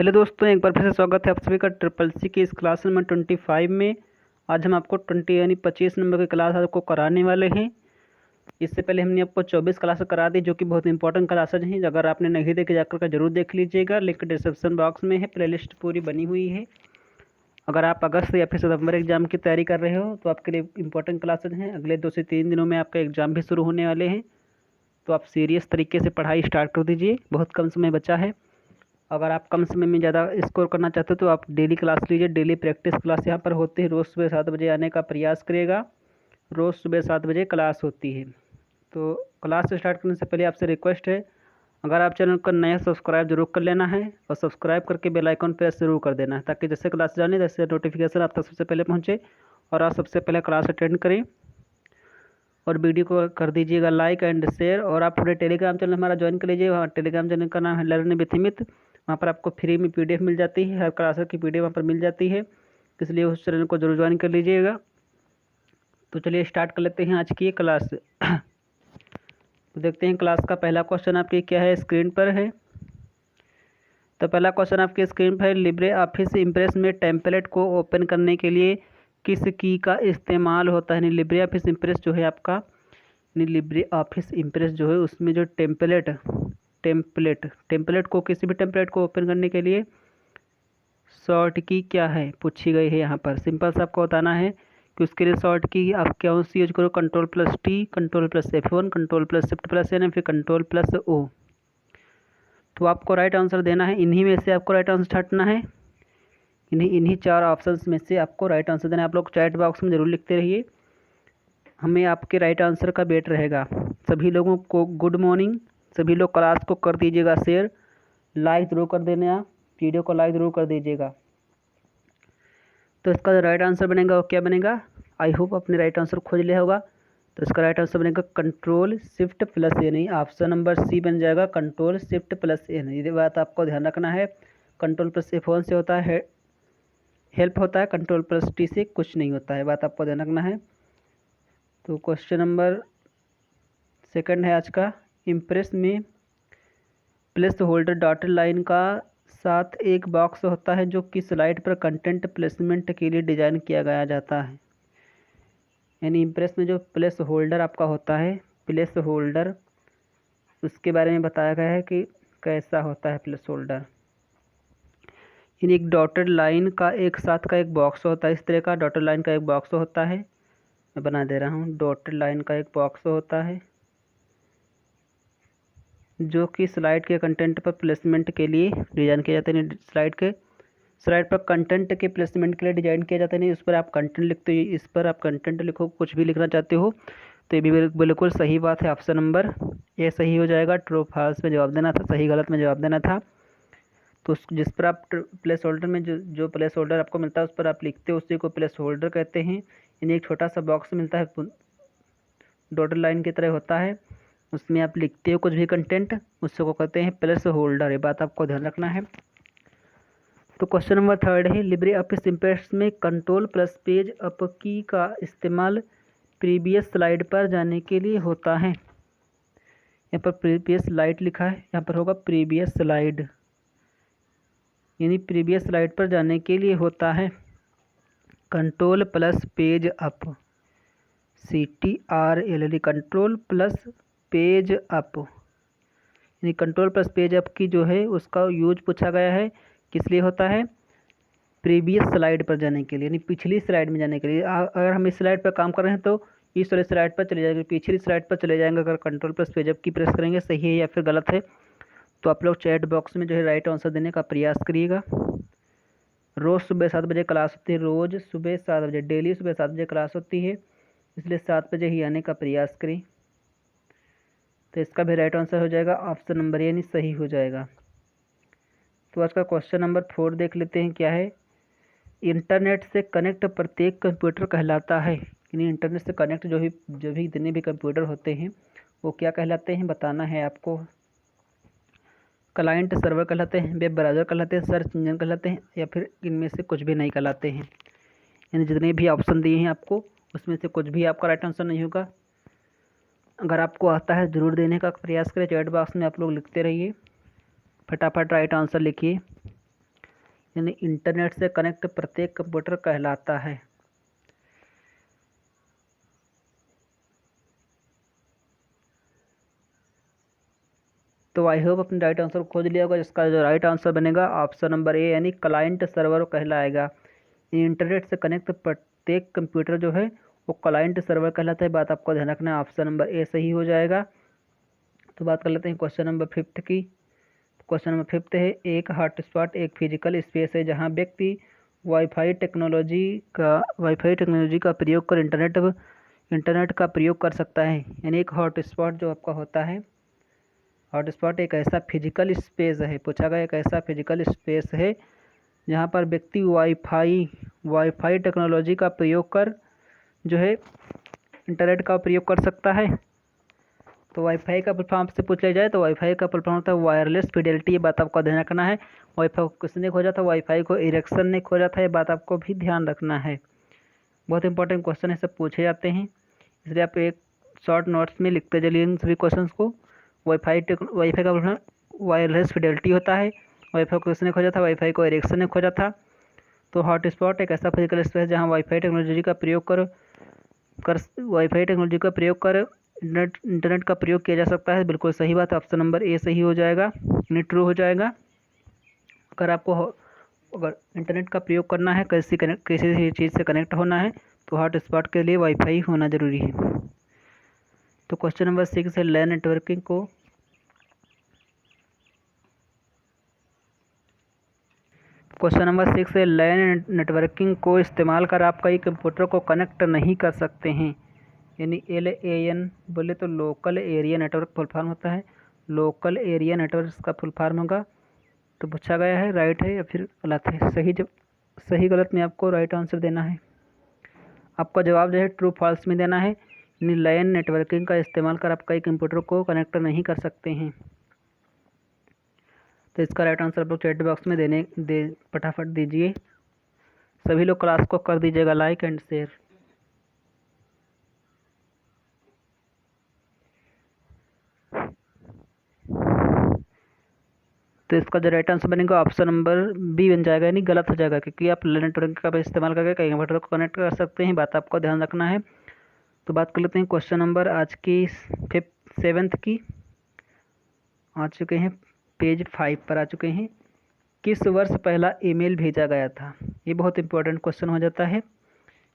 Hello दोस्तों, एक बार फिर से स्वागत है आप सभी का ट्रिपल सी की इस क्लास नंबर 25 में। आज हम आपको 20 यानी 25 नंबर की क्लास आपको कराने वाले हैं। इससे पहले हमने आपको 24 क्लास करा दी, जो कि बहुत इंपॉर्टेंट क्लासेज हैं। अगर आपने नहीं देखे जाकर का जरूर देख लीजिएगा, लिंक डिस्क्रिप्शन बॉक्स में है। प्लेलिस्ट पूरी बनी हुई है। अगर आप अगस्त या फिर सितंबर एग्जाम की तैयारी कर रहे हो तो आपके लिए इंपॉर्टेंट क्लासेज हैं। अगले 2 से 3 दिनों में आपका एग्जाम भी शुरू होने वाले हैं, तो आप सीरियस तरीके से पढ़ाई स्टार्ट कर दीजिए। बहुत कम समय बचा है। अगर आप कम समय में ज़्यादा स्कोर करना चाहते हो तो आप डेली क्लास लीजिए। डेली प्रैक्टिस क्लास यहाँ पर होती है। रोज़ सुबह 7 बजे आने का प्रयास करिएगा। रोज़ सुबह 7 बजे क्लास होती है। तो क्लास स्टार्ट करने से पहले आपसे रिक्वेस्ट है, अगर आप चैनल को नया सब्सक्राइब जरूर कर लेना है और सब्सक्राइब करके बेल आइकन प्रेस जरूर कर देना है, ताकि जैसे क्लास जाने जैसे नोटिफिकेशन आप तक सबसे पहले पहुँचे और आप सबसे पहले क्लास अटेंड करें। और वीडियो को कर दीजिएगा लाइक एंड शेयर। और आप पूरे टेलीग्राम चैनल हमारा ज्वाइन कर लीजिए। वहाँ टेलीग्राम चैनल का नाम है लर्न विथ अमित। वहाँ पर आपको फ्री में PDF मिल जाती है। हर क्लास की PDF वहाँ पर मिल जाती है, इसलिए उस चैनल को जरूर ज्वाइन कर लीजिएगा। तो चलिए स्टार्ट कर लेते हैं आज की ये क्लास। तो देखते हैं क्लास का पहला क्वेश्चन आपके क्या है, स्क्रीन पर है। तो पहला क्वेश्चन आपके स्क्रीन पर है, लिब्रे ऑफिस इम्प्रेस में टेम्पलेट को ओपन करने के लिए किस की का इस्तेमाल होता है। लिब्रे ऑफिस इम्प्रेस जो है आपका, लिब्रे ऑफिस इम्प्रेस जो है उसमें जो टेम्पलेट को, किसी भी टेम्पलेट को ओपन करने के लिए शॉर्ट की क्या है पूछी गई है। यहाँ पर सिंपल सा आपको बताना है कि उसके लिए शॉर्ट की आप क्या सी यूज करो, Ctrl+T, Ctrl+F1, Ctrl+Shift+N या फिर Ctrl+O। तो आपको राइट आंसर देना है। इन्हीं में से आपको राइट आंसर छांटना है। इन्हीं 4 ऑप्शंस में से आपको राइट आंसर देना है। आप लोग चैट बॉक्स में जरूर लिखते रहिए, हमें आपके राइट आंसर का वेट रहेगा। सभी लोगों को गुड मॉर्निंग। सभी लोग क्लास को कर दीजिएगा शेयर, लाइक जरूर कर देना, वीडियो को लाइक जरूर कर दीजिएगा। तो इसका जो राइट आंसर बनेगा वो क्या बनेगा, आई होप अपने राइट आंसर खोज लिया होगा। तो इसका राइट आंसर बनेगा Ctrl+Shift+N, ऑप्शन नंबर सी बन जाएगा Ctrl+Shift+N। ये बात आपको ध्यान रखना है। Ctrl+F1 से होता है हेल्प होता है, Ctrl+T से कुछ नहीं होता है, बात आपको ध्यान रखना है। तो क्वेश्चन नंबर सेकंड है आज का, इम्प्रेस में प्लेस होल्डर डॉटेड लाइन का साथ एक बॉक्स होता है जो कि स्लाइड पर कंटेंट प्लेसमेंट के लिए डिजाइन किया गया जाता है। यानी इम्प्रेस में जो प्लेस होल्डर आपका होता है, प्लेस होल्डर, उसके बारे में बताया गया है कि कैसा होता है प्लेस होल्डर। यानी एक डॉटेड लाइन का एक साथ का एक बॉक्स होता है। इस तरह का डॉटेड लाइन का एक बॉक्स होता है, मैं बना दे रहा हूँ। डॉटेड लाइन का एक बॉक्स होता है जो कि स्लाइड के कंटेंट पर प्लेसमेंट के लिए डिज़ाइन किया जाता है। स्लाइड पर कंटेंट के प्लेसमेंट के लिए डिजाइन किया जाता है। नहीं, उस पर आप कंटेंट लिखते हो, इस पर आप कंटेंट लिखो, कुछ भी लिखना चाहते हो। तो ये भी बिल्कुल सही बात है। ऑप्शन नंबर ए सही हो जाएगा। ट्रू फॉल्स में जवाब देना था, सही गलत में जवाब देना था। तो जिस पर आप प्लेस होल्डर में जो प्लेस होल्डर आपको मिलता है उस पर आप लिखते हो, उसी को प्लेस होल्डर कहते हैं। यानी एक छोटा सा बॉक्स मिलता है, डॉटेड लाइन की तरह होता है, उसमें आप लिखते हो कुछ भी कंटेंट, उससे को कहते हैं प्लेस होल्डर। ये बात आपको ध्यान रखना है। तो क्वेश्चन नंबर थर्ड है, लिब्रे ऑफिस इम्प्रेस में Ctrl+पेज अप की का इस्तेमाल प्रीवियस स्लाइड पर जाने के लिए होता है। यहाँ पर प्रीवियस स्लाइड लिखा है, यहाँ पर होगा प्रीवियस स्लाइड, यानी प्रीवियस स्लाइड पर जाने के लिए होता है Ctrl+पेज अप, CTRL, Ctrl+पेज अप। यानी Ctrl+पेज अप की जो है उसका यूज पूछा गया है, किस लिए होता है, प्रीवियस स्लाइड पर जाने के लिए, यानी पिछली स्लाइड में जाने के लिए। अगर हम इस स्लाइड पर काम कर रहे हैं तो इस वाले स्लाइड पर चले जाएंगे, पिछली स्लाइड पर चले जाएंगे अगर Ctrl+पेज अप की प्रेस करेंगे। सही है या फिर गलत है, तो आप लोग चैट बॉक्स में जो है राइट आंसर देने का प्रयास करिएगा। रोज़ सुबह 7 बजे क्लास होती है, रोज़ सुबह 7 बजे, डेली सुबह 7 बजे क्लास होती है, इसलिए 7 बजे ही आने का प्रयास करें। तो इसका भी राइट आंसर हो जाएगा ऑप्शन नंबर, यानी सही हो जाएगा। तो आज का क्वेश्चन नंबर 4 देख लेते हैं क्या है। इंटरनेट से कनेक्ट प्रत्येक कंप्यूटर कहलाता है। यानी इंटरनेट से कनेक्ट जो भी जितने भी कंप्यूटर होते हैं वो क्या कहलाते हैं, बताना है आपको। क्लाइंट सर्वर कहलाते हैं, वेब ब्राउज़र कहलाते हैं, सर्च इंजन कहलाते हैं, या फिर इनमें से कुछ भी नहीं कहलाते हैं। यानी जितने भी ऑप्शन दिए हैं आपको उसमें से कुछ भी आपका राइट आंसर नहीं होगा। अगर आपको आता है ज़रूर देने का प्रयास करें। चैट बॉक्स में आप लोग लिखते रहिए, फटाफट राइट आंसर लिखिए। यानी इंटरनेट से कनेक्ट प्रत्येक कंप्यूटर कहलाता है। तो आई होप अपने राइट आंसर खोज लिया होगा, जिसका जो राइट आंसर बनेगा ऑप्शन नंबर ए यानी क्लाइंट सर्वर कहलाएगा। इंटरनेट से कनेक्ट प्रत्येक कंप्यूटर जो है वो क्लाइंट सर्वर कहलाता है। बात आपको ध्यान रखना है, ऑप्शन नंबर ए सही हो जाएगा। तो बात कर लेते हैं क्वेश्चन नंबर 5 की। क्वेश्चन नंबर 5 है, एक हॉटस्पॉट एक फिजिकल स्पेस है जहां व्यक्ति वाईफाई टेक्नोलॉजी का प्रयोग कर इंटरनेट का प्रयोग कर सकता है। यानी एक हॉटस्पॉट जो आपका होता है, हॉटस्पॉट एक ऐसा फिजिकल स्पेस है, पूछा गया एक ऐसा फिजिकल स्पेस है जहाँ पर व्यक्ति वाईफाई टेक्नोलॉजी का प्रयोग कर जो है इंटरनेट का प्रयोग कर सकता है। तो वाईफाई का फुल फॉर्म से पूछ लिया जाए तो वाईफाई का फुल फॉर्म होता है वायरलेस फिडेलिटी। ये बात आपको ध्यान रखना है। वाईफाई को किसने खोजा था? वाईफाई को एरिक्सन ने खोजा था। ये बात आपको भी ध्यान रखना है। बहुत इंपॉर्टेंट क्वेश्चन है, सब पूछे जाते हैं, इसलिए आप एक शॉर्ट नोट्स में लिखते चलिए इन सभी क्वेश्चन को। वाईफाई का फुल फॉर्म वायरलेस फिडेलिटी होता है। वाईफाई को किसने खोजा था? वाईफाई को एरिक्सन ने खोजा था। तो हॉटस्पॉट एक ऐसा फिजिकल स्पेस जहाँ वाईफाई टेक्नोलॉजी का प्रयोग कर इंटरनेट का प्रयोग किया जा सकता है। बिल्कुल सही बात है, ऑप्शन नंबर ए सही हो जाएगा, यानी ट्रू हो जाएगा। अगर इंटरनेट का प्रयोग करना है, किसी चीज़ से कनेक्ट होना है, तो हॉटस्पॉट के लिए वाईफाई होना जरूरी है। तो क्वेश्चन नंबर 6 है, लैन नेटवर्किंग को इस्तेमाल कर आप कई कंप्यूटर को कनेक्ट नहीं कर सकते हैं। यानी LAN बोले तो local area network full form होता है। लोकल एरिया नेटवर्क इसका फुल फॉर्म होगा। तो पूछा गया है राइट है या फिर गलत है। सही गलत में आपको राइट आंसर देना है। आपका जवाब जो है ट्रू फॉल्स में देना है। यानी लैन नेटवर्किंग का इस्तेमाल कर आप कई कंप्यूटर को कनेक्ट नहीं कर सकते हैं। तो इसका राइट आंसर आप लोग चैट बॉक्स में फटाफट दीजिए। सभी लोग क्लास को कर दीजिएगा लाइक एंड शेयर। तो इसका जो राइट आंसर बनेगा ऑप्शन नंबर बी बन जाएगा, यानी गलत हो जाएगा, क्योंकि आप लैन नेटवर्किंग का इस्तेमाल करके कई कंप्यूटर को कनेक्ट कर सकते हैं। बात आपको ध्यान रखना है। तो बात कर लेते हैं क्वेश्चन नंबर आज की 7th की। आ चुके हैं पेज 5 पर आ चुके हैं। किस वर्ष पहला ईमेल भेजा गया था? ये बहुत इंपॉर्टेंट क्वेश्चन हो जाता है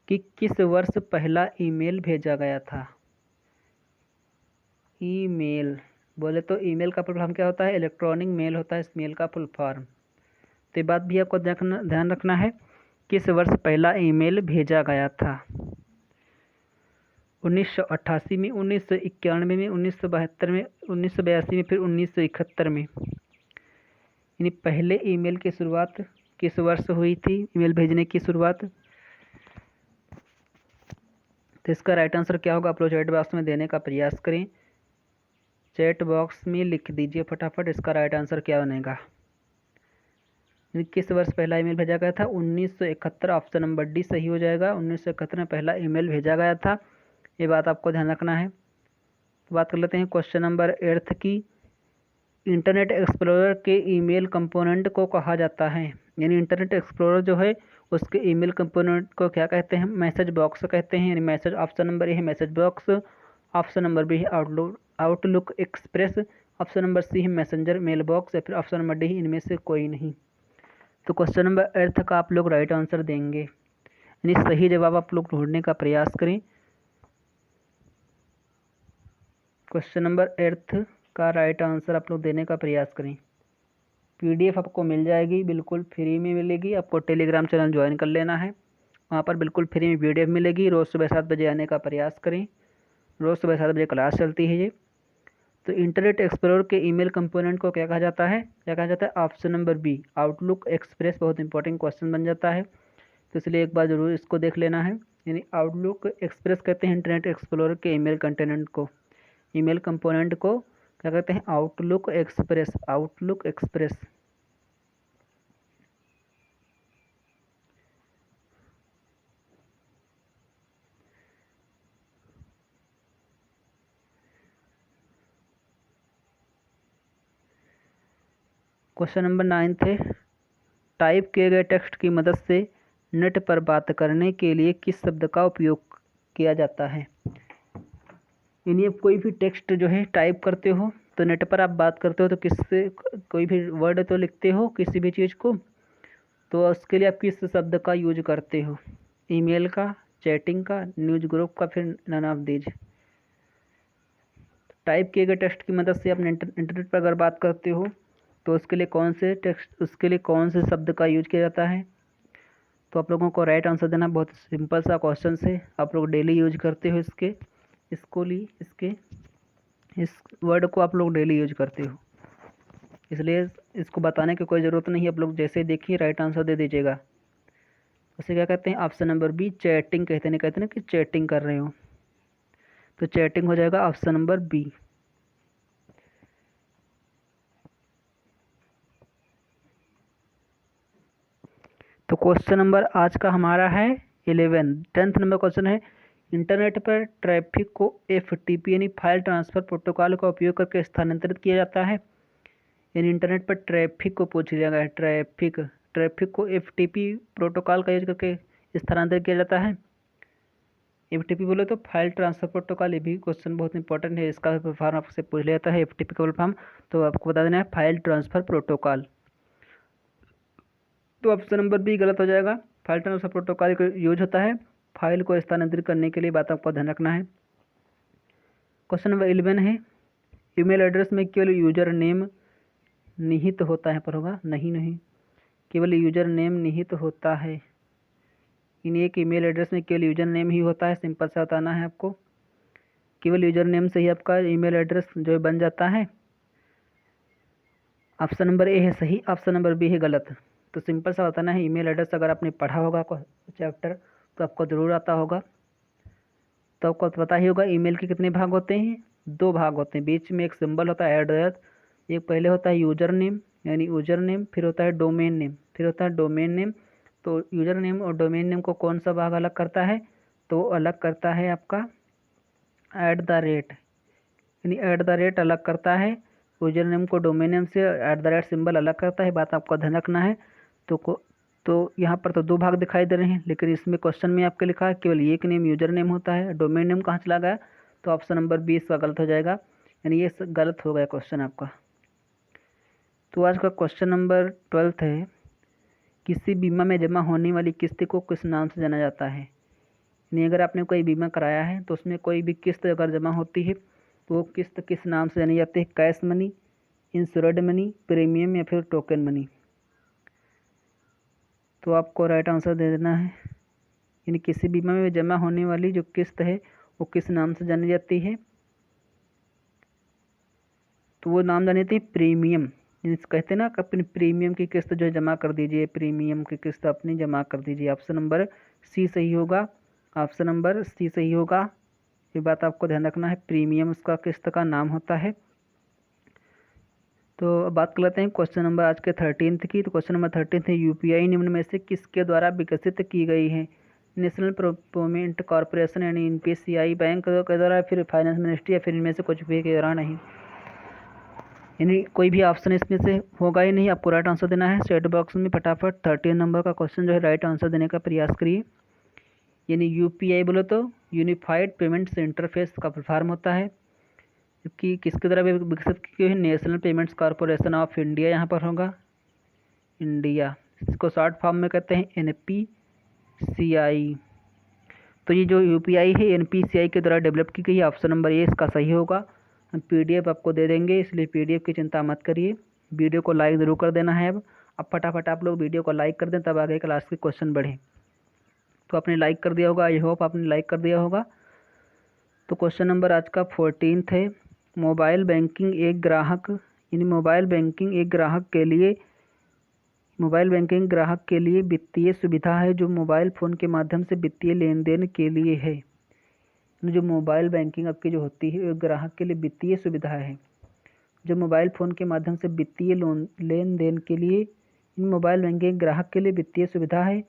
कि किस वर्ष पहला ईमेल भेजा गया था। ईमेल बोले तो ईमेल का फुल फॉर्म क्या होता है? इलेक्ट्रॉनिक मेल होता है इस मेल का फुल फॉर्म। तो ये बात भी आपको ध्यान रखना है, किस वर्ष पहला ईमेल भेजा गया था। 1988 में, 1991 में, 1972 में, 1982 में, फिर 1971 में। यानी पहले ईमेल की शुरुआत किस वर्ष हुई थी, ईमेल भेजने की शुरुआत? तो इसका राइट आंसर क्या होगा? आप लोग चैट बॉक्स में देने का प्रयास करें। चैट बॉक्स में लिख दीजिए फटाफट, इसका राइट आंसर क्या बनेगा। किस वर्ष पहला ईमेल भेजा गया था? 1971, ऑप्शन नंबर डी सही हो जाएगा। 1971 में पहला ईमेल भेजा गया था। ये बात आपको ध्यान रखना है। तो बात कर लेते हैं क्वेश्चन नंबर 8 की। इंटरनेट एक्सप्लोरर के ईमेल कंपोनेंट को कहा जाता है। यानी इंटरनेट एक्सप्लोरर जो है उसके ईमेल कंपोनेंट को क्या कहते हैं? मैसेज बॉक्स कहते हैं। यानी मैसेज, ऑप्शन नंबर ए है message box, option number B है Outlook Express, option number C है मैसेंजर मेल बॉक्स, या फिर ऑप्शन नंबर डी इनमें से कोई नहीं। तो क्वेश्चन नंबर 8 का आप लोग राइट आंसर देंगे, यानी सही जवाब आप लोग ढूंढने का प्रयास करें। क्वेश्चन नंबर 8 का राइट आंसर आप लोग देने का प्रयास करें। PDF आपको मिल जाएगी, बिल्कुल फ्री में मिलेगी। आपको टेलीग्राम चैनल ज्वाइन कर लेना है, वहाँ पर बिल्कुल फ्री में PDF मिलेगी। रोज़ सुबह 7 बजे आने का प्रयास करें। रोज़ सुबह 7 बजे क्लास चलती है ये। तो इंटरनेट एक्सप्लोरर के ईमेल कंपोनेंट को क्या कहा जाता है? क्या कहा जाता है? Option number B Outlook Express. बहुत इंपॉर्टेंट क्वेश्चन बन जाता है, तो इसलिए एक बार जरूर इसको देख लेना है। यानी आउटलुक एक्सप्रेस कहते हैं इंटरनेट एक्सप्लोरर के ईमेल कंपोनेंट को। ईमेल कंपोनेंट को क्या कहते हैं? Outlook express. Outlook express. Question number 9 है, टाइप किए गए टेक्स्ट की मदद से नेट पर बात करने के लिए किस शब्द का उपयोग किया जाता है। यानी आप कोई भी टेक्स्ट जो है टाइप करते हो तो नेट पर आप बात करते हो तो किससे कोई भी वर्ड तो लिखते हो किसी भी चीज़ को, तो उसके लिए आप किस शब्द का यूज करते हो, ईमेल का, चैटिंग का, न्यूज़ ग्रुप का, फिर नन ऑफ दीज। टाइप किए गए टेक्स्ट की मदद से आप इंटरनेट पर अगर बात करते हो तो उसके लिए कौन से शब्द का यूज किया जाता है। तो आप लोगों को राइट आंसर देना, बहुत सिंपल सा क्वेश्चन है, आप लोग डेली यूज करते हो इस वर्ड को आप लोग डेली यूज करते हो, इसलिए इसको बताने की कोई ज़रूरत नहीं है, आप लोग जैसे देखिए राइट आंसर दे दीजिएगा। उसे क्या कहते हैं, ऑप्शन नंबर बी चैटिंग कहते हैं ना कि चैटिंग कर रहे हो, तो चैटिंग हो जाएगा ऑप्शन नंबर बी। तो क्वेश्चन नंबर आज का हमारा है 11, 10th नंबर क्वेश्चन है, इंटरनेट पर ट्रैफिक को FTP यानी फाइल ट्रांसफ़र प्रोटोकॉल का उपयोग करके स्थानांतरित किया जाता है। यानी इंटरनेट पर ट्रैफिक को पूछ लिया गया है, ट्रैफिक को FTP प्रोटोकॉल का यूज करके स्थानांतरित किया जाता है। FTP बोले तो फाइल ट्रांसफ़र प्रोटोकॉल, ये भी क्वेश्चन बहुत इंपॉर्टेंट है, इसका फॉर्म आपसे पूछ लिया जाता है FTP का फुल फॉर्म, तो आपको बता देना है फाइल ट्रांसफ़र प्रोटोकॉल। तो ऑप्शन नंबर बी गलत हो जाएगा। फाइल ट्रांसफर प्रोटोकॉल का यूज होता है फाइल को स्थानांतरित करने के लिए, बात आपको ध्यान रखना है। क्वेश्चन नंबर 11 है, ईमेल एड्रेस में केवल यूजर नेम निहित होता है, पर होगा नहीं, केवल यूजर नेम निहित होता है। इन एक ईमेल एड्रेस में केवल यूजर नेम ही होता है, सिंपल सा बताना है आपको, केवल यूजर नेम से ही आपका ईमेल एड्रेस जो बन जाता है। ऑप्शन नंबर ए है सही, ऑप्शन नंबर बी है गलत। तो सिंपल सा बताना है, ईमेल एड्रेस अगर आपने पढ़ा होगा चैप्टर तो आपको ज़रूर आता होगा, तो आपको पता ही होगा ईमेल के कितने भाग होते हैं, 2 भाग होते हैं, बीच में एक सिंबल होता है एड्रेस, एक पहले होता है यूजर नेम यानी यूजर नेम, फिर होता है डोमेन नेम, तो यूजर नेम और डोमेन नेम को कौन सा भाग अलग करता है, तो अलग करता है आपका @ यानी @ अलग करता है, यूजर नेम को डोमेन नेम से @ सिंबल अलग करता है, बात आपको ध्यान रखना है। तो यहाँ पर तो 2 भाग दिखाई दे रहे हैं, लेकिन इसमें क्वेश्चन में आपके लिखा है केवल एक नेम यूजर नेम होता है, डोमेन नेम कहाँ चला गया, तो ऑप्शन नंबर 20 इसका गलत हो जाएगा, यानी ये गलत हो गया क्वेश्चन आपका। तो आज का क्वेश्चन नंबर 12 है, किसी बीमा में जमा होने वाली किस्त को किस नाम से जाना जाता है। यानी अगर आपने कोई बीमा कराया है तो उसमें कोई भी किस्त अगर जमा होती है तो वो किस्त किस नाम से जानी जाती है, cash money, insured money, premium या फिर टोकन मनी। तो आपको राइट आंसर दे देना है, यानी किसी बीमा में जमा होने वाली जो किस्त है वो किस नाम से जानी जाती है, तो वो नाम जानी जाती है प्रीमियम। कहते हैं ना कि अपनी प्रीमियम की किस्त जो है जमा कर दीजिए, प्रीमियम की किस्त अपनी जमा कर दीजिए। ऑप्शन नंबर सी सही होगा, ऑप्शन नंबर सी सही होगा, ये बात आपको ध्यान रखना है, प्रीमियम उसका किस्त का नाम होता है। तो अब बात कर लेते हैं क्वेश्चन नंबर आज के 13th की। तो क्वेश्चन नंबर 13 है, यूपीआई निम्न में से किसके द्वारा विकसित की गई है। नेशनल पेमेंट कॉरपोरेशन यानी NPCI बैंक के द्वारा, फिर फाइनेंस मिनिस्ट्री, या फिर इनमें से कुछ भी के द्वारा नहीं, यानी कोई भी ऑप्शन इसमें से होगा ही नहीं। आपको राइट आंसर देना है, चैट बॉक्स में फटाफट 13 नंबर का क्वेश्चन जो है राइट आंसर देने का प्रयास करिए। यानी यूपीआई बोलो तो यूनिफाइड पेमेंट्स इंटरफेस का फॉर्म होता है, कि किसके द्वारा विकसित की गई है, national payments corporation of India, यहाँ पर होगा इंडिया, इसको शॉर्ट फॉर्म में कहते हैं NPCI। तो ये जो यूपीआई है NPCI के द्वारा डेवलप की गई है, ऑप्शन नंबर ए इसका सही होगा। हम PDF आपको दे देंगे, इसलिए PDF की चिंता मत करिए, वीडियो को लाइक ज़रूर कर देना है। अब फटाफट आप लोग वीडियो को लाइक कर दें, तब आगे क्लास के क्वेश्चन बढ़े। तो आपने लाइक कर दिया होगा, आई होप आपने लाइक कर दिया होगा। तो क्वेश्चन नंबर आज का 14 है, मोबाइल बैंकिंग एक ग्राहक के लिए वित्तीय सुविधा है जो मोबाइल फ़ोन के माध्यम से वित्तीय लेन देन के लिए है। जो मोबाइल बैंकिंग आपकी जो होती है ग्राहक के लिए वित्तीय सुविधा है जो मोबाइल फ़ोन के माध्यम से वित्तीय लेन देन के लिए, मोबाइल बैंकिंग ग्राहक के लिए वित्तीय सुविधा है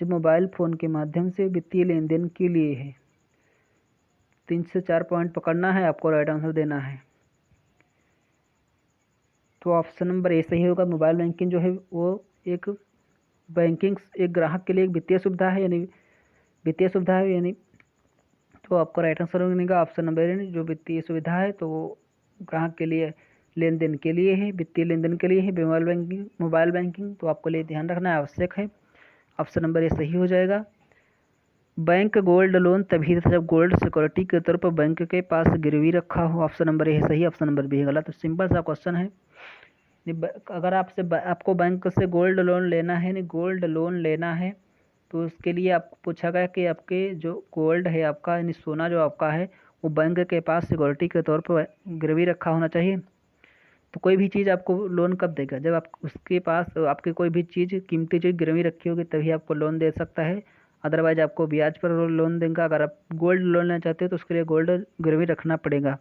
जो मोबाइल फ़ोन के माध्यम से वित्तीय लेन देन के लिए है। 3 से 4 पॉइंट पकड़ना है, आपको राइट आंसर देना है। तो ऑप्शन नंबर ए सही होगा, मोबाइल बैंकिंग जो है वो एक बैंकिंग एक ग्राहक के लिए एक वित्तीय सुविधा है, यानी तो आपका राइट आंसर बनेगा ऑप्शन नंबर यानी जो वित्तीय सुविधा है तो वो ग्राहक के लिए लेन देन के लिए है, वित्तीय लेन देन के लिए है। मोबाइल बैंकिंग तो आपको लिए ध्यान रखना आवश्यक है। ऑप्शन नंबर ये सही हो जाएगा। बैंक गोल्ड लोन तभी था जब गोल्ड सिक्योरिटी के तौर पर बैंक के पास गिरवी रखा हो। ऑप्शन नंबर ये सही, ऑप्शन नंबर बी गलत। तो सिंपल सा क्वेश्चन है, अगर आपको बैंक से गोल्ड लोन लेना है, नहीं गोल्ड लोन लेना है तो उसके लिए आपको पूछा गया कि आपके जो गोल्ड है आपका, यानी सोना जो आपका है वो बैंक के पास सिक्योरिटी के तौर पर गिरवी रखा होना चाहिए। तो कोई भी चीज़ आपको लोन कब देगा, जब आप उसके पास आपकी कोई भी चीज़ कीमती चीज़ गिरवी रखी होगी तभी आपको लोन दे सकता है, अदरवाइज आपको ब्याज पर लोन देगा। अगर आप गोल्ड लोन लेना चाहते हो तो उसके लिए गोल्ड गिरवी रखना पड़ेगा।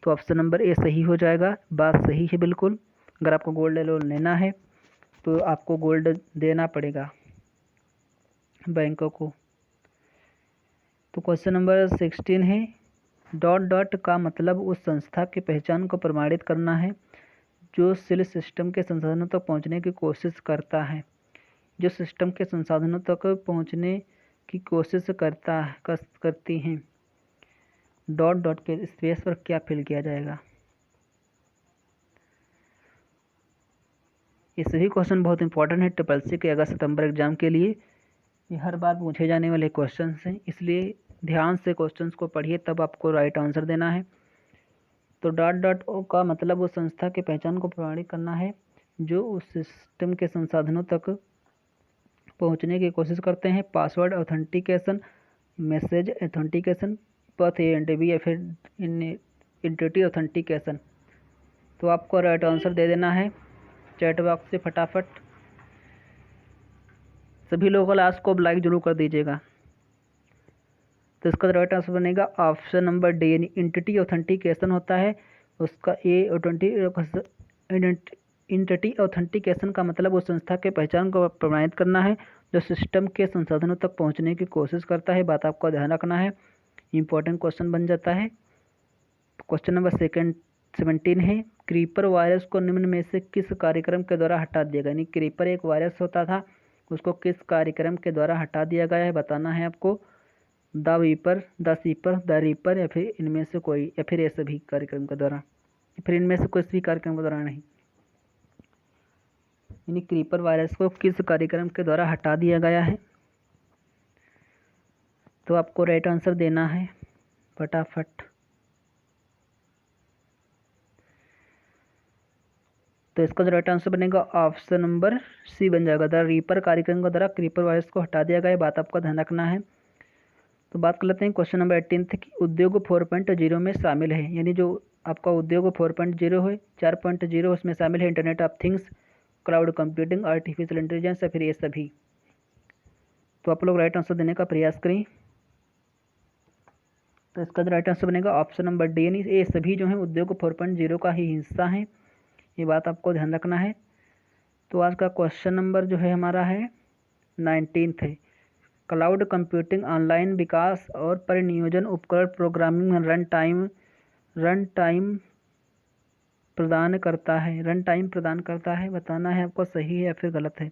तो ऑप्शन नंबर ए सही हो जाएगा, बात सही है बिल्कुल। अगर आपको गोल्ड लोन लेना है तो आपको गोल्ड देना पड़ेगा बैंकों को। तो क्वेश्चन नंबर 16 है, डॉट डॉट का मतलब उस संस्था की पहचान को प्रमाणित करना है जो सिल सिस्टम के संसाधनों तक पहुंचने की कोशिश करता है। जो सिस्टम के संसाधनों तक पहुंचने की कोशिश करती हैं। डॉट डॉट के स्पेस पर क्या फिल किया जाएगा। ये सभी क्वेश्चन बहुत इंपॉर्टेंट है ट्रिपल के अगस्त सितंबर एग्जाम के लिए। ये हर बार पूछे जाने वाले क्वेश्चन हैं, इसलिए ध्यान से क्वेश्चंस को पढ़िए तब आपको राइट आंसर देना है। तो डॉट डॉट का मतलब उस संस्था की पहचान को प्रमाणित करना है जो उस सिस्टम के संसाधनों तक पहुंचने की कोशिश करते हैं। पासवर्ड ऑथेंटिकेशन, मैसेज ऑथेंटिकेशन, पथ एंटीबी या फिर एंटिटी ऑथेंटिकेशन। तो आपको राइट आंसर दे देना है चैट बॉक्स से फटाफट। सभी लोग लास्ट को लाइक जरूर कर दीजिएगा। तो इसका राइट आंसर बनेगा ऑप्शन नंबर डी, यानी एंटिटी ऑथेंटिकेशन होता है उसका ए। एंटिटी ऑथेंटिकेशन का मतलब उस संस्था के पहचान को प्रमाणित करना है जो सिस्टम के संसाधनों तक पहुंचने की कोशिश करता है। बात आपको ध्यान रखना है, इंपॉर्टेंट क्वेश्चन बन जाता है। क्वेश्चन नंबर 17 है, क्रीपर वायरस को निम्न में से किस कार्यक्रम के द्वारा हटा दिया गया। यानी क्रीपर एक वायरस होता था, उसको किस कार्यक्रम के द्वारा हटा दिया गया है बताना है आपको। द वीपर, द सीपर, द रीपर या फिर इनमें से कोई, या फिर ये सभी कार्यक्रम के द्वारा, फिर इनमें से कोई भी कार्यक्रम के द्वारा नहीं। यानी क्रीपर वायरस को किस कार्यक्रम के द्वारा हटा दिया गया है। तो आपको राइट आंसर देना है फटाफट। तो इसका जो राइट आंसर बनेगा ऑप्शन नंबर सी बन जाएगा, द रीपर कार्यक्रम के द्वारा क्रीपर वायरस को हटा दिया गया। बात आपका ध्यान रखना है। तो बात कर लेते हैं क्वेश्चन नंबर 18 कि उद्योग 4.0 में शामिल है। यानी जो आपका उद्योग 4.0 है, 4.0 उसमें शामिल है internet of things, cloud computing, artificial intelligence या फिर ये सभी। तो आप लोग राइट आंसर देने का प्रयास करें। तो इसका राइट आंसर बनेगा ऑप्शन नंबर डी, यानी ये सभी जो है उद्योग 4.0 का ही हिस्सा है। ये बात आपको ध्यान रखना है। तो आज का क्वेश्चन नंबर जो है हमारा है 19 है, क्लाउड कंप्यूटिंग ऑनलाइन विकास और परिनियोजन उपकरण प्रोग्रामिंग रन टाइम प्रदान करता है। बताना है आपको सही है या फिर गलत है।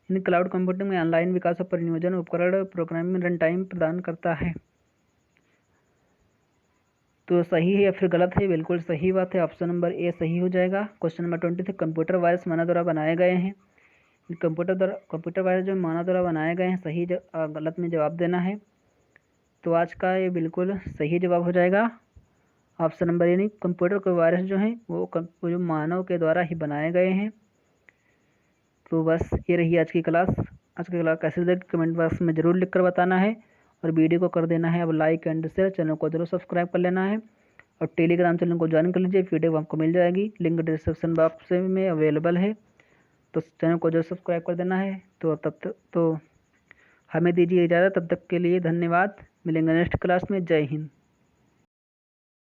इन क्लाउड कंप्यूटिंग में ऑनलाइन विकास और परिनियोजन उपकरण प्रोग्रामिंग रन टाइम प्रदान करता है। तो सही है या फिर गलत है, बिल्कुल सही बात है, ऑप्शन नंबर ए सही हो जाएगा। क्वेश्चन नंबर 20 कंप्यूटर वायरस मानव द्वारा बनाए गए हैं। कंप्यूटर वायरस जो मानव द्वारा बनाए गए हैं, सही गलत में जवाब देना है। तो आज का ये बिल्कुल सही जवाब हो जाएगा ऑप्शन नंबर, यानी कंप्यूटर के वायरस जो हैं वो जो मानव के द्वारा ही बनाए गए हैं। तो बस ये रही आज की क्लास। कैसे लगी कमेंट बॉक्स में ज़रूर लिख कर बताना है और वीडियो को कर देना है अब लाइक एंड शेयर। चैनल को जरूर सब्सक्राइब कर लेना है और टेलीग्राम चैनल को ज्वाइन कर लीजिए, वीडियो आपको मिल जाएगी, लिंक डिस्क्रिप्शन बॉक्स में अवेलेबल है। तो चैनल को जरूर सब्सक्राइब कर देना है। तो तब तक तो हमें दीजिए इजाज़त, तब तक के लिए धन्यवाद। मिलेंगे नेक्स्ट क्लास में। जय हिंद।